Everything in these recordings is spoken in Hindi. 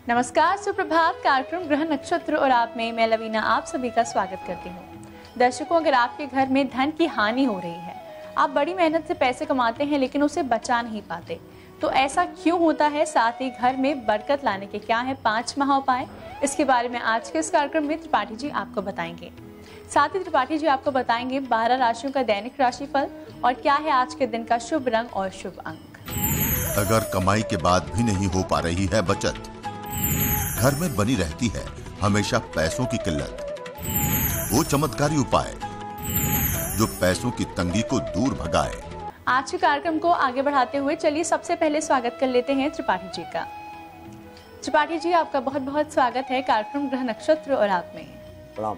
नमस्कार, सुप्रभात। कार्यक्रम ग्रह नक्षत्र और आप में मैं लवीना आप सभी का स्वागत करती हूँ। दर्शकों, अगर आपके घर में धन की हानि हो रही है, आप बड़ी मेहनत से पैसे कमाते हैं लेकिन उसे बचा नहीं पाते, तो ऐसा क्यों होता है? साथ ही घर में बरकत लाने के क्या है 5 महा उपाय, इसके बारे में आज के इस कार्यक्रम में त्रिपाठी जी आपको बताएंगे। साथ ही त्रिपाठी जी आपको बताएंगे 12 राशियों का दैनिक राशिफल और क्या है आज के दिन का शुभ रंग और शुभ अंक। अगर कमाई के बाद भी नहीं हो पा रही है बचत, घर में बनी रहती है हमेशा पैसों की किल्लत, वो चमत्कारी उपाय जो पैसों की तंगी को दूर भगाए। आज के कार्यक्रम को आगे बढ़ाते हुए चलिए सबसे पहले स्वागत कर लेते हैं त्रिपाठी जी का। त्रिपाठी जी, आपका बहुत बहुत स्वागत है कार्यक्रम ग्रह नक्षत्र और आप में। प्रणाम।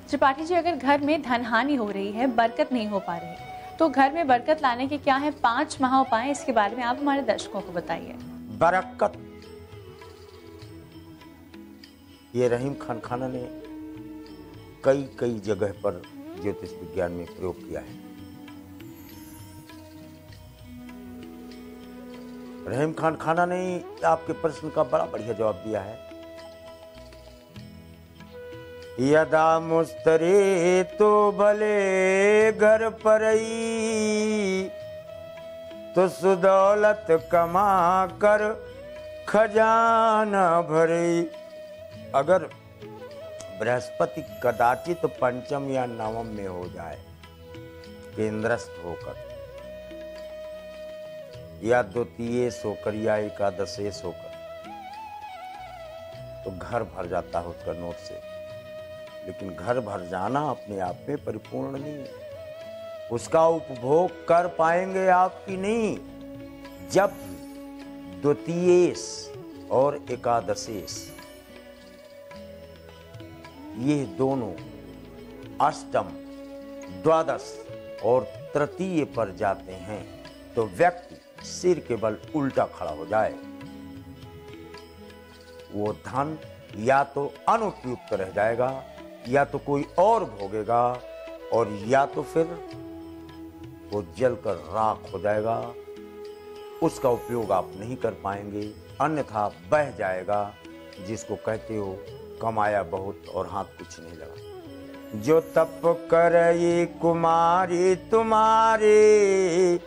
त्रिपाठी जी, अगर घर में धन हानि हो रही है, बरकत नहीं हो पा रही, तो घर में बरकत लाने के क्या है 5 महा उपाय, इसके बारे में आप हमारे दर्शकों को बताइए। बरकत, ये रहीम खान खाना ने कई जगह पर ज्योतिष विज्ञान में प्रयोग किया है। रहीम खान खाना ने आपके प्रश्न का बड़ा बढ़िया जवाब दिया है। यदा मुस्तरे तो भले घर परई, तो सुदौलत कमा कर खजाना भरई। अगर बृहस्पति कदाचित पंचम या नवम में हो जाए केंद्रस्थ होकर, या द्वितीयेश होकर या एकादशेश होकर, तो घर भर जाता है उसका नोट से। लेकिन घर भर जाना अपने आप में परिपूर्ण नहीं है, उसका उपभोग कर पाएंगे आप कि नहीं, जब द्वितीयेश और एकादशेश ये दोनों अष्टम, द्वादश और तृतीय पर जाते हैं तो व्यक्ति सिर के बल उल्टा खड़ा हो जाए। वो धन या तो अनुपयुक्त रह जाएगा, या तो कोई और भोगेगा, और या तो फिर वो जलकर राख हो जाएगा। उसका उपयोग आप नहीं कर पाएंगे, अन्यथा बह जाएगा, जिसको कहते हो कमाया बहुत और हाथ कुछ नहीं लगा। जो तप करई कुमारी तुम्हारे,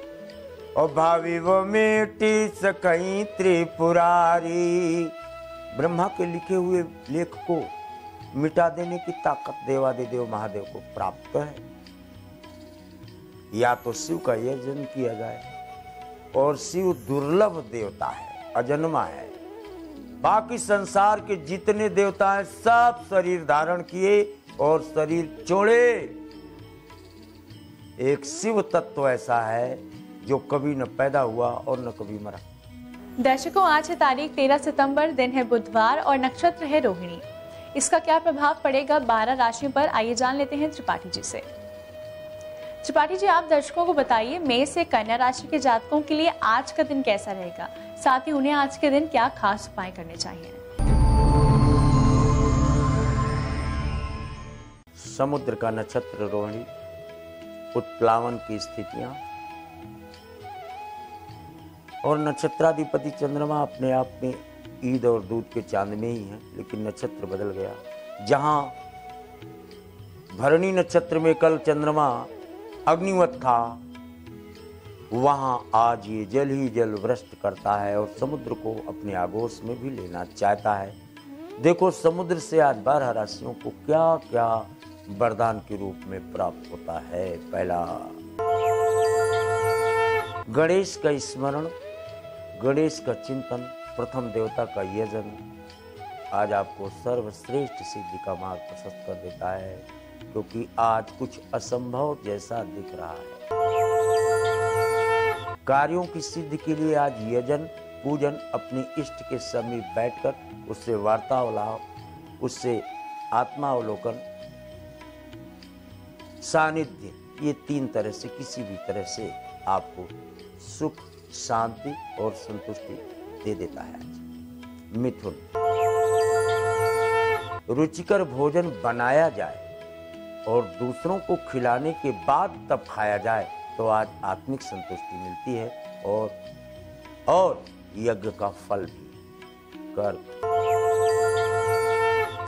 और भावी वो मिटी सकई त्रिपुरारी। ब्रह्मा के लिखे हुए लेख को मिटा देने की ताकत देवादिदेव महादेव को प्राप्त है। या तो शिव का यजन किया जाए, और शिव दुर्लभ देवता है, अजन्मा है। बाकी संसार के जितने देवता हैं सब शरीर धारण किए और शरीर छोड़े। एक शिव तत्व ऐसा है जो कभी न पैदा हुआ और न कभी मरा। दर्शकों, आज है तारीख 13 सितंबर, दिन है बुधवार और नक्षत्र है रोहिणी। इसका क्या प्रभाव पड़ेगा 12 राशियों पर, आइए जान लेते हैं त्रिपाठी जी से। त्रिपाठी जी, आप दर्शकों को बताइए मेष से कन्या राशि के जातकों के लिए आज का दिन कैसा रहेगा, साथ ही उन्हें आज के दिन क्या खास उपाय करने चाहिए। समुद्र का नक्षत्र रोहिणी, उत्प्लावन की स्थितियां, और नक्षत्राधिपति चंद्रमा अपने आप में ईद और दूध के चांद में ही है, लेकिन नक्षत्र बदल गया। जहां भरणी नक्षत्र में कल चंद्रमा अग्निवत था, वहां आज ये जल ही जल वृष्ट करता है और समुद्र को अपने आगोश में भी लेना चाहता है। देखो समुद्र से आज 12 राशियों को क्या क्या वरदान के रूप में प्राप्त होता है। पहला, गणेश का स्मरण, गणेश का चिंतन, प्रथम देवता का यजन आज आपको सर्वश्रेष्ठ सिद्धि का मार्ग प्रशस्त कर देता है, क्योंकि आज कुछ असंभव जैसा दिख रहा है। कार्यों की सिद्धि के लिए आज यजन पूजन, अपनी इष्ट के समीप बैठकर उससे वार्तालाप, उससे आत्मावलोकन, सानिध्य, ये 3 तरह से किसी भी तरह से आपको सुख, शांति और संतुष्टि दे देता है। आज मिथुन, रुचिकर भोजन बनाया जाए और दूसरों को खिलाने के बाद तब खाया जाए तो आज आत्मिक संतुष्टि मिलती है और यज्ञ का फल भी। कर्क,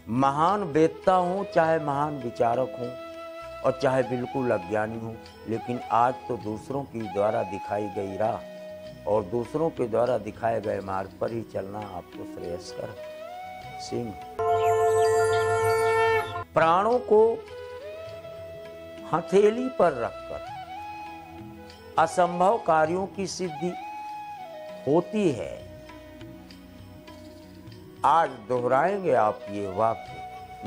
महान वेत्ता हूं, चाहे महान विचारक हूं और चाहे बिल्कुल अज्ञानी हूं, लेकिन आज तो दूसरों की द्वारा दिखाई गई राह और दूसरों के द्वारा दिखाए गए मार्ग पर ही चलना आपको श्रेयस्कर है। सिंह, प्राणों को हथेली पर रखकर असंभव कार्यों की सिद्धि होती है। आज दोहराएंगे आप ये वाक्य,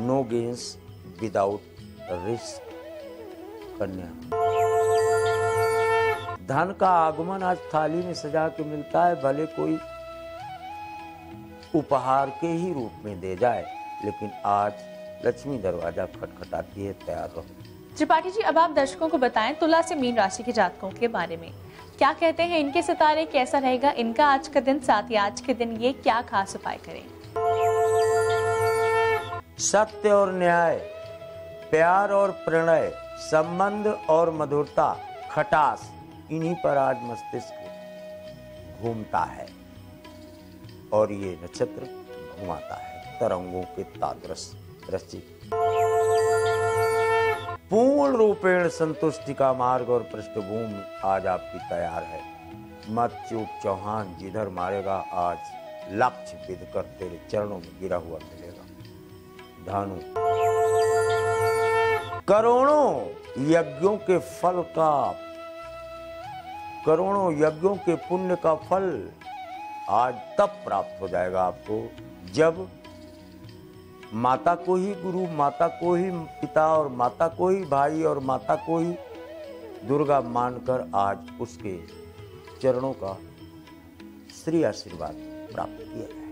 नो गेन्स विदाउट रिस्क। कन्या, धन का आगमन आज थाली में सजा के मिलता है, भले कोई उपहार के ही रूप में दे जाए, लेकिन आज लक्ष्मी दरवाजा खटखटाती है, तैयार रहो। त्रिपाठी जी, अब आप दर्शकों को बताएं तुला से मीन राशि के जातकों के बारे में। क्या कहते हैं इनके सितारे, कैसा रहेगा इनका आज का दिन, साथ ही आज के दिन ये क्या खास उपाय करें? सत्य और न्याय, प्यार और प्रणय, संबंध और मधुरता, खटास, इन्हीं पर आज मस्तिष्क घूमता है और ये नक्षत्र घुमाता है तरंगों के तादृश रचित। पूर्ण रूपेण संतुष्टि का मार्ग और पृष्ठभूमि आज आपकी तैयार है। मत चूक चौहान, जिधर मारेगा आज लक्ष्य विद कर तेरे चरणों में गिरा हुआ मिलेगा। धानु, करोड़ों यज्ञों के फल का, करोड़ों यज्ञों के पुण्य का फल आज तब प्राप्त हो जाएगा आपको जब माता को ही गुरु, माता को ही पिता और माता को ही भाई और माता को ही दुर्गा मानकर आज उसके चरणों का श्री आशीर्वाद प्राप्त किया जाए।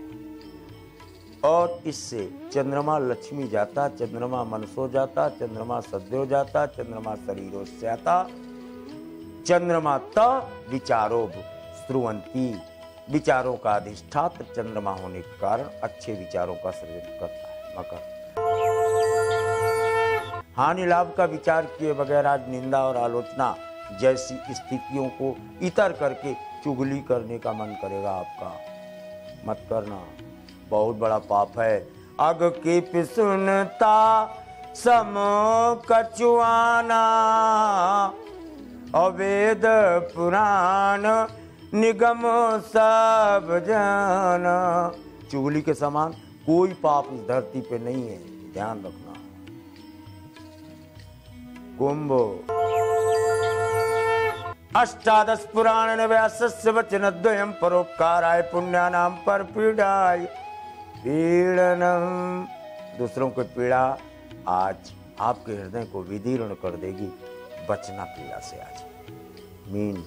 और इससे चंद्रमा लक्ष्मी जाता, चंद्रमा मनसो जाता, चंद्रमा सद्यो जाता, चंद्रमा शरीरो स्याता, चंद्रमा त विचारो स्रुवंती। विचारों का अधिष्ठात्र चंद्रमा होने के कारण अच्छे विचारों का सृजन करता है। मकर, हानि लाभ का विचार किए बगैर आज निंदा और आलोचना जैसी स्थितियों को इतर करके चुगली करने का मन करेगा आपका। मत करना, बहुत बड़ा पाप है। अग की पिसुनता सम कछुआना, अवेद पुराण निगम सब जाना। चुगली के समान कोई पाप इस धरती पे नहीं है, ध्यान रखना। कुंभ, अष्टादश पुराण नव्यास्य वचन द्वयम् परोपकाराय पुण्यानां पर पीड़ाय पीड़नम। दूसरों की पीड़ा आज आपके हृदय को विदीर्ण कर देगी, बचना पीड़ा से आज। मीन,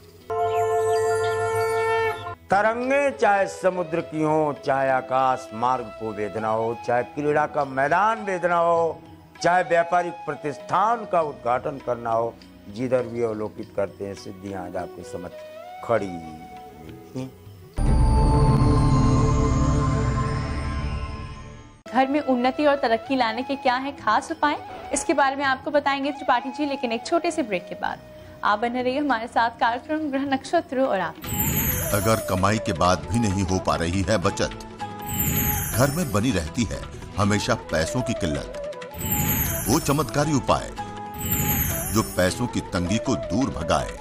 तरंगे चाहे समुद्र की हो, चाहे आकाश मार्ग को वेदना हो, चाहे क्रीड़ा का मैदान वेदना हो, चाहे व्यापारिक प्रतिष्ठान का उद्घाटन करना हो, जिधर भी अवलोकित करते हैं सिद्धियां आज आपके समझ खड़ी मिलती। घर में उन्नति और तरक्की लाने के क्या है खास उपाय, इसके बारे में आपको बताएंगे त्रिपाठी जी, लेकिन एक छोटे से ब्रेक के बाद। आप बने रहिए हमारे साथ कार्यक्रम ग्रह नक्षत्र और आप। अगर कमाई के बाद भी नहीं हो पा रही है बचत, घर में बनी रहती है हमेशा पैसों की किल्लत, वो चमत्कारी उपाय जो पैसों की तंगी को दूर भगाए।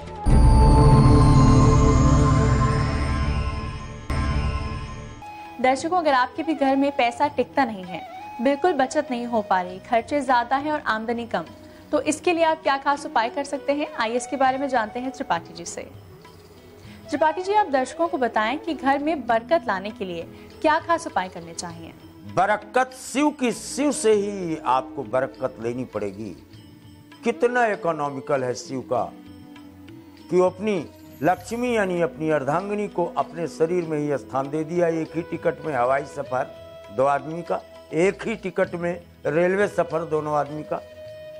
दर्शकों, अगर आपके भी घर में पैसा टिकता नहीं है, बिल्कुल बचत नहीं हो पा रही, खर्चे ज्यादा हैं और आमदनी कम, तो इसके लिए आप क्या खास उपाय कर सकते हैं, आइए इसके बारे में जानते हैं त्रिपाठी जी से। त्रिपाठी जी, आप दर्शकों को बताएं कि घर में बरकत लाने के लिए क्या खास उपाय करने चाहिए। बरकत शिव से ही आपको बरकत लेनी पड़ेगी। कितना इकोनॉमिकल है शिव का कि वो अपनी लक्ष्मी यानी अपनी अर्धांगिनी को अपने शरीर में ही स्थान दे दिया। एक ही टिकट में हवाई सफर 2 आदमी का, एक ही टिकट में रेलवे सफर दोनों आदमी का,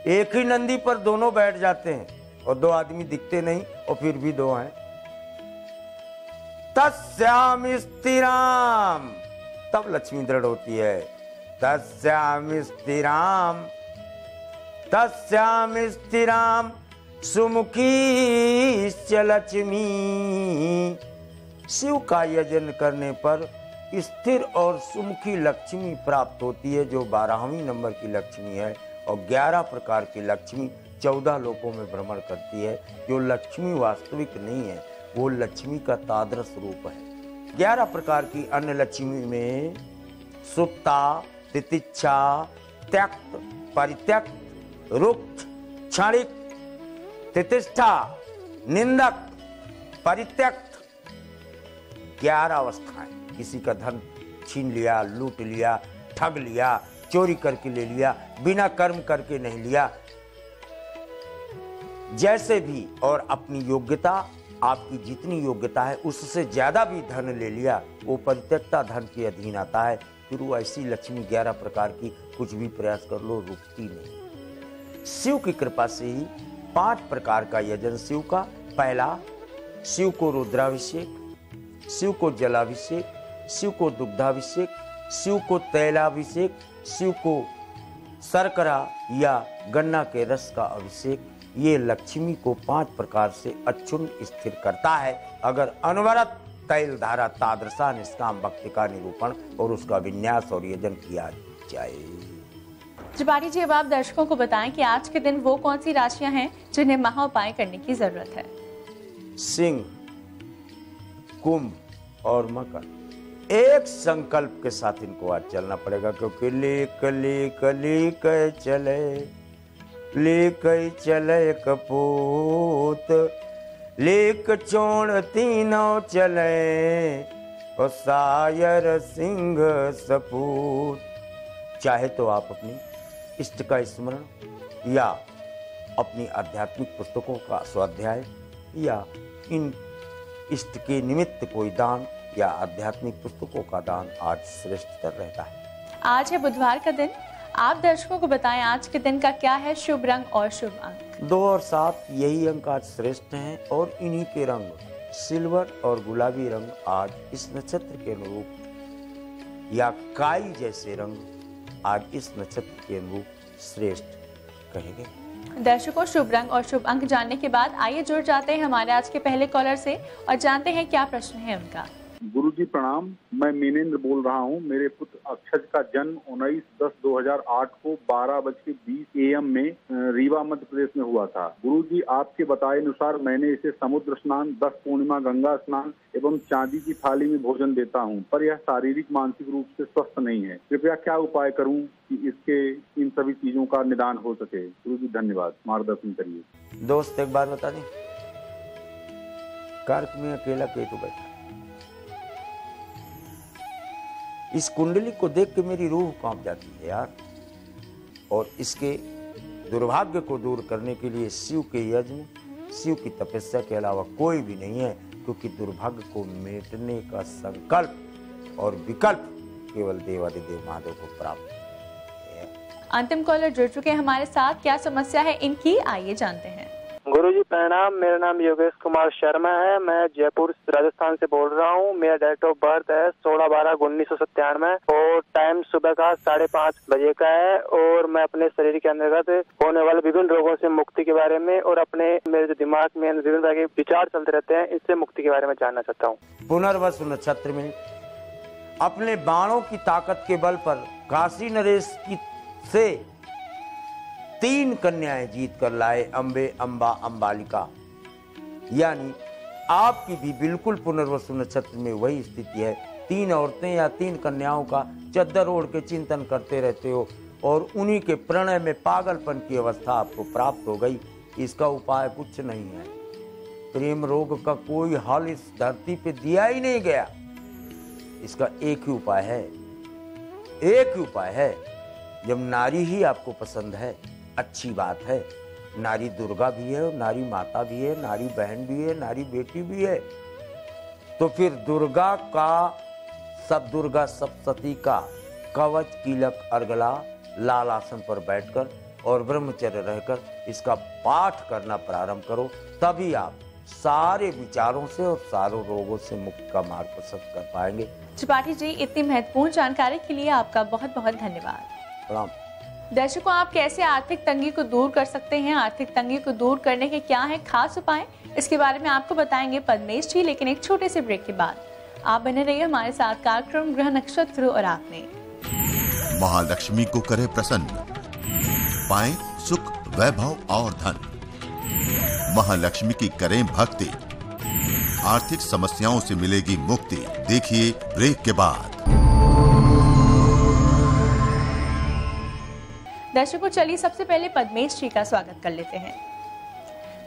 एक ही नंदी पर दोनों बैठ जाते हैं और 2 आदमी दिखते नहीं और फिर भी 2 हैं। तस्याम स्थिराम, तब लक्ष्मी दृढ़ होती है। तस्याम स्थिराम, तस्याम स्थिराम सुमुखी लक्ष्मी। शिव का यजन करने पर स्थिर और सुमुखी लक्ष्मी प्राप्त होती है, जो 12वीं नंबर की लक्ष्मी है। और 11 प्रकार की लक्ष्मी 14 लोकों में भ्रमण करती है। जो लक्ष्मी वास्तविक नहीं है, वो लक्ष्मी का तादृश रूप है। 11 प्रकार की अन्य लक्ष्मी में सुप्ता, तितिक्षा, त्यक्त, परित्यक्त, रुक्ष, क्षणिक, तितिष्ठा, निंदक, परित्यक्त, 11 अवस्थाएं। किसी का धन छीन लिया, लूट लिया, ठग लिया, चोरी करके ले लिया, बिना कर्म करके नहीं लिया, जैसे भी, और अपनी योग्यता, आपकी जितनी योग्यता है उससे ज्यादा भी धन ले लिया, वो परित्यक्ता धन के अधीन आता है। फिर वो ऐसी लक्ष्मी 11 प्रकार की कुछ भी प्रयास कर लो रुकती नहीं। शिव की कृपा से ही 5 प्रकार का यजन शिव का। पहला, शिव को रुद्राभिषेक, शिव को जलाभिषेक, शिव को दुग्धाभिषेक, शिव को तैलाभिषेक, शिव को शर्करा या गन्ना के रस का अभिषेक। ये लक्ष्मी को 5 प्रकार से अक्षुण्ण स्थिर करता है। अगर अनवरत तैल धारा तादृशा निष्काम भक्ति का निरूपण और उसका विन्यास और यजन किया जाए। त्रिपाठी जी, अब आप दर्शकों को बताएं कि आज के दिन वो कौन सी राशियां हैं जिन्हें महा उपाय करने की जरूरत है। सिंह, कुंभ और मकर। एक संकल्प के साथ इनको आज चलना पड़ेगा, क्योंकि लेक लेक लेक चले, लेक चले कपूत, लेक चोण तीनों चले, और सायर सिंह सपूत। चाहे तो आप अपनी इष्ट का स्मरण या अपनी आध्यात्मिक पुस्तकों का स्वाध्याय या इन इष्ट के निमित्त कोई दान या आध्यात्मिक पुस्तकों का दान आज श्रेष्ठतर रहता है। आज है बुधवार का दिन। आप दर्शकों को बताएं आज के दिन का क्या है शुभ रंग और शुभ अंक। 2 और 7 यही अंक आज श्रेष्ठ हैं, और इन्हीं के रंग सिल्वर और गुलाबी रंग आज इस नक्षत्र के अनुरूप, या काई जैसे रंग आज इस नक्षत्र के अनुरूप श्रेष्ठ कहे गए। दर्शकों, शुभ रंग और शुभ अंक जानने के बाद आइए जुड़ जाते हैं हमारे आज के पहले कॉलर से और जानते हैं क्या प्रश्न है उनका। गुरुजी प्रणाम, मैं मीनेंद्र बोल रहा हूँ। मेरे पुत्र अक्षज का जन्म 19/10/2008 को 12:20 AM में रीवा मध्य प्रदेश में हुआ था। गुरुजी, आपके बताए अनुसार मैंने इसे समुद्र स्नान, 10 पूर्णिमा गंगा स्नान एवं चांदी की थाली में भोजन देता हूँ, पर यह शारीरिक मानसिक रूप से स्वस्थ नहीं है। कृपया क्या उपाय करूँ कि इसके इन सभी चीजों का निदान हो सके। गुरुजी धन्यवाद, मार्गदर्शन करिए। दोस्त एक बात बता दें, कर्क में अकेला केतु बैठा, इस कुंडली को देख के मेरी रूह कांप जाती है यार। और इसके दुर्भाग्य को दूर करने के लिए शिव के यज्ञ, शिव की तपस्या के अलावा कोई भी नहीं है, क्योंकि दुर्भाग्य को मिटने का संकल्प और विकल्प केवल देवादिदेव महादेव को प्राप्त है। अंतिम कॉलर जुड़ चुके हैं हमारे साथ। क्या समस्या है इनकी, आइए जानते हैं। गुरुजी प्रणाम, मेरा नाम योगेश कुमार शर्मा है। मैं जयपुर राजस्थान से बोल रहा हूँ। मेरा डेट ऑफ बर्थ है 16/12/1997 और टाइम सुबह का 5:30 बजे का है। और मैं अपने शरीर के अंतर्गत होने वाले विभिन्न रोगों से मुक्ति के बारे में और अपने मेरे जो दिमाग में विभिन्न तरह के विचार चलते रहते हैं, इससे मुक्ति के बारे में जानना चाहता हूँ। पुनर्वसु नक्षत्र में अपने बाणों की ताकत के बल पर काशी नरेश की से 3 कन्याएं जीत कर लाए अंबे, अंबा, अंबालिका। यानी आपकी भी बिल्कुल पुनर्वसु नक्षत्र में वही स्थिति है। 3 औरतें या 3 कन्याओं का चद्दर ओढ़ के चिंतन करते रहते हो और उन्हीं के प्रणय में पागलपन की अवस्था आपको प्राप्त हो गई। इसका उपाय कुछ नहीं है। प्रेम रोग का कोई हल इस धरती पे दिया ही नहीं गया। इसका एक ही उपाय है, एक ही उपाय है। जब नारी ही आपको पसंद है, अच्छी बात है। नारी दुर्गा भी है, नारी माता भी है, नारी बहन भी है, नारी बेटी भी है। तो फिर दुर्गा का, सब दुर्गा सप्तशती का कवच, कीलक, अर्गला, लाल आसन पर बैठकर और ब्रह्मचर्य रहकर इसका पाठ करना प्रारंभ करो। तभी आप सारे विचारों से और सारों रोगों से मुक्त का मार्ग प्रशस्त कर पाएंगे। त्रिपाठी जी, इतनी महत्वपूर्ण जानकारी के लिए आपका बहुत बहुत धन्यवाद। प्रणाम। दर्शकों, आप कैसे आर्थिक तंगी को दूर कर सकते हैं, आर्थिक तंगी को दूर करने के क्या है खास उपाय, इसके बारे में आपको बताएंगे पद्मेश जी, लेकिन एक छोटे से ब्रेक के बाद। आप बने रहिए हमारे साथ कार्यक्रम ग्रह नक्षत्र और आप में। महालक्ष्मी को करे प्रसन्न, पाएं सुख, वैभव और धन। महालक्ष्मी की करें भक्ति, आर्थिक समस्याओं से मिलेगी मुक्ति। देखिए ब्रेक के बाद। दर्शकों, चलिए सबसे पहले पद्मेश जी का स्वागत कर लेते हैं।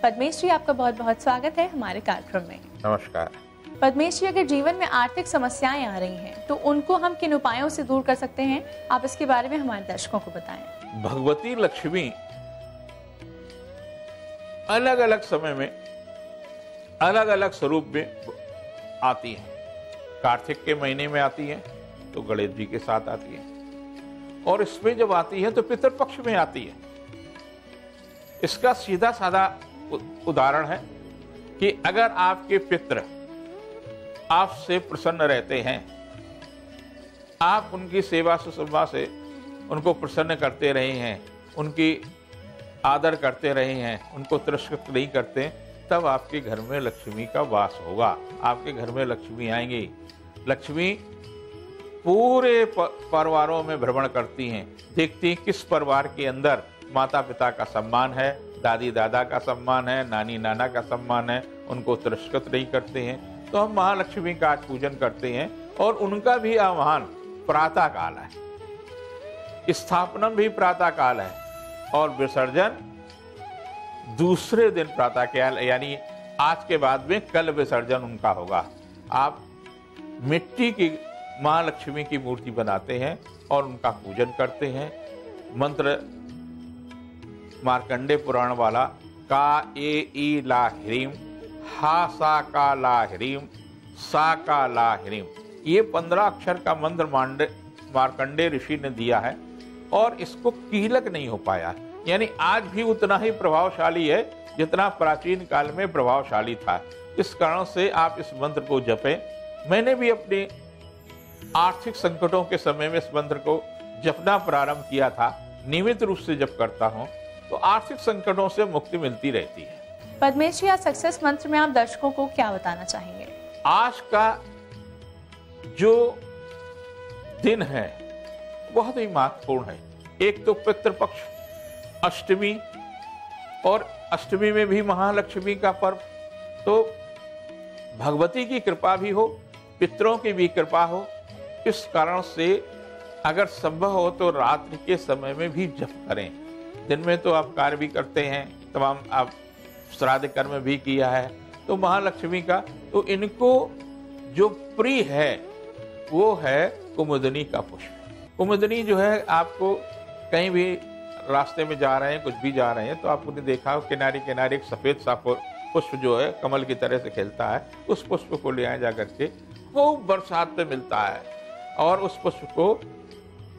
पद्मेश जी, आपका बहुत बहुत स्वागत है हमारे कार्यक्रम में। नमस्कार। पद्मेश जी, अगर जीवन में आर्थिक समस्याएं आ रही हैं तो उनको हम किन उपायों से दूर कर सकते हैं, आप इसके बारे में हमारे दर्शकों को बताएं। भगवती लक्ष्मी अलग अलग समय में अलग अलग स्वरूप में आती है। कार्तिक के महीने में आती है तो गणेश जी के साथ आती है, और इसमें जब आती है तो पितृपक्ष में आती है। इसका सीधा साधा उदाहरण है कि अगर आपके पितृ आपसे प्रसन्न रहते हैं, आप उनकी सेवा सुश्रूषा से उनको प्रसन्न करते रहे हैं, उनकी आदर करते रहे हैं, उनको तिरस्कृत नहीं करते, तब आपके घर में लक्ष्मी का वास होगा। आपके घर में लक्ष्मी आएंगी। लक्ष्मी पूरे परिवारों में भ्रमण करती हैं, देखती किस परिवार के अंदर माता पिता का सम्मान है, दादी दादा का सम्मान है, नानी नाना का सम्मान है, उनको तिरस्कृत नहीं करते हैं। तो हम महालक्ष्मी का आज पूजन करते हैं, और उनका भी आह्वान प्रातः काल है, स्थापनम भी प्रातः काल है, और विसर्जन दूसरे दिन प्रातः काल, यानी आज के बाद में कल विसर्जन उनका होगा। आप मिट्टी की महालक्ष्मी की मूर्ति बनाते हैं और उनका पूजन करते हैं। मंत्र मार्कंडे पुराण वाला का ए ई ला ह्रीम, हा सा का ला ह्रीम, सा का ला ह्रीम, ये 15 अक्षर का मंत्र मार्कंडे ऋषि ने दिया है, और इसको कीलक नहीं हो पाया। यानी आज भी उतना ही प्रभावशाली है जितना प्राचीन काल में प्रभावशाली था। इस कारण से आप इस मंत्र को जपें। मैंने भी अपने आर्थिक संकटों के समय में इस मंत्र को जपना प्रारंभ किया था, नियमित रूप से जप करता हूं, तो आर्थिक संकटों से मुक्ति मिलती रहती है। पद्मेश जी, आज सक्सेस मंत्र में आप दर्शकों को क्या बताना चाहेंगे? आज का जो दिन है बहुत ही महत्वपूर्ण है। एक तो पितृपक्ष अष्टमी, और अष्टमी में भी महालक्ष्मी का पर्व, तो भगवती की कृपा भी हो, पितरों की भी कृपा हो। इस कारण से अगर संभव हो तो रात्रि के समय में भी जप करें। दिन में तो आप कार्य भी करते हैं, तमाम आप श्राद्ध कर्म भी किया है, तो महालक्ष्मी का तो इनको जो प्रिय है वो है कुमुदनी का पुष्प। कुमुदनी जो है, आपको कहीं भी रास्ते में जा रहे हैं, कुछ भी जा रहे हैं, तो आपने देखा हो किनारे किनारे एक सफेद सा पुष्प जो है कमल की तरह से खिलता है, उस पुष्प को ले आए जाकर के, वो बरसात पे मिलता है, और उस पुष्प को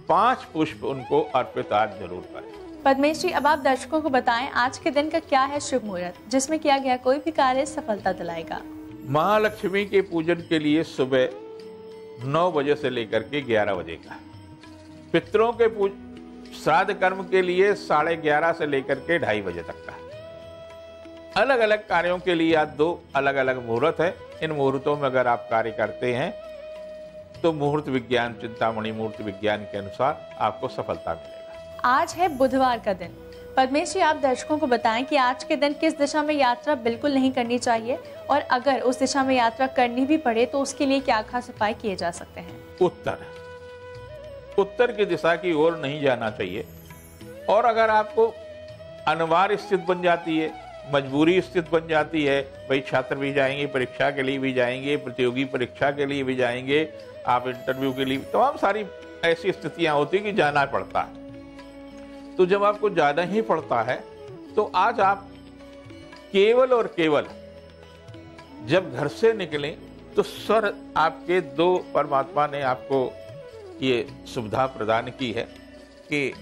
5 पुष्प उनको अर्पित आज जरूर करें। पद्मेश जी, अब आप दर्शकों को बताएं आज के दिन का क्या है शुभ मुहूर्त, जिसमें किया गया कोई भी कार्य सफलता दिलाएगा। महालक्ष्मी के पूजन के लिए सुबह 9 बजे से लेकर के 11 बजे का। पितरों के श्राद्ध कर्म के लिए 11:30 से लेकर के 2:30 बजे तक का। अलग अलग कार्यों के लिए आज 2 अलग अलग मुहूर्त है। इन मुहूर्तों में अगर आप कार्य करते हैं तो मुहूर्त विज्ञान, चिंतामणि मुहूर्त विज्ञान के अनुसार आपको सफलता मिलेगा। आज है बुधवार का दिन। पद्मेश जी, आप दर्शकों को बताएं कि आज के दिन किस दिशा में यात्रा बिल्कुल नहीं करनी चाहिए, और अगर उस दिशा में यात्रा करनी भी पड़े तो उसके लिए क्या खास उपाय किए जा सकते हैं? उत्तर की दिशा की ओर नहीं जाना चाहिए, और अगर आपको अनिवार्य स्थिति बन जाती है, मजबूरी स्थिति बन जाती है, भाई छात्र भी जाएंगे, परीक्षा के लिए भी जाएंगे, प्रतियोगी परीक्षा के लिए भी जाएंगे, आप इंटरव्यू के लिए, तमाम सारी ऐसी स्थितियां होती कि जाना पड़ता है। तो जब आपको जाना ही पड़ता है तो आज आप केवल और केवल जब घर से निकलें तो स्वर आपके 2 परमात्मा ने आपको ये सुविधा प्रदान की है कि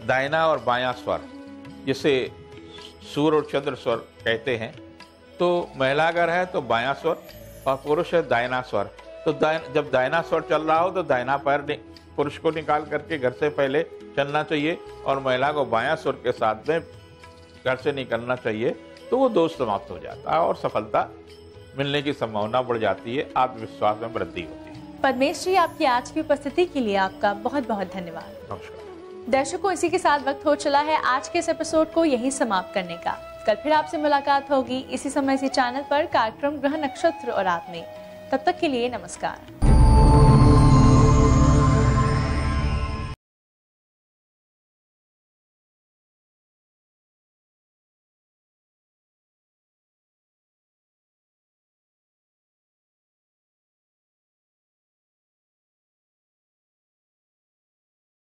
दाहिना और बायां स्वर, जिसे सूर्य और चंद्र स्वर कहते हैं, तो महिला अगर है तो बायां स्वर और पुरुष है दाहिना स्वर। तो जब दाहिना स्वर चल रहा हो तो दाहिना पैर पुरुष को निकाल करके घर से पहले चलना चाहिए, और महिला को बायां स्वर के साथ में घर से निकलना चाहिए, तो वो दोष समाप्त हो जाता है और सफलता मिलने की संभावना बढ़ जाती है, आत्मविश्वास में वृद्धि होती है। पद्मेश जी, आपकी आज की उपस्थिति के लिए आपका बहुत बहुत धन्यवाद। नमस्कार। दर्शकों, इसी के साथ वक्त हो चला है आज के इस एपिसोड को यहीं समाप्त करने का। कल फिर आपसे मुलाकात होगी इसी समय इसी चैनल पर कार्यक्रम ग्रह नक्षत्र और आप में। तब तक के लिए नमस्कार।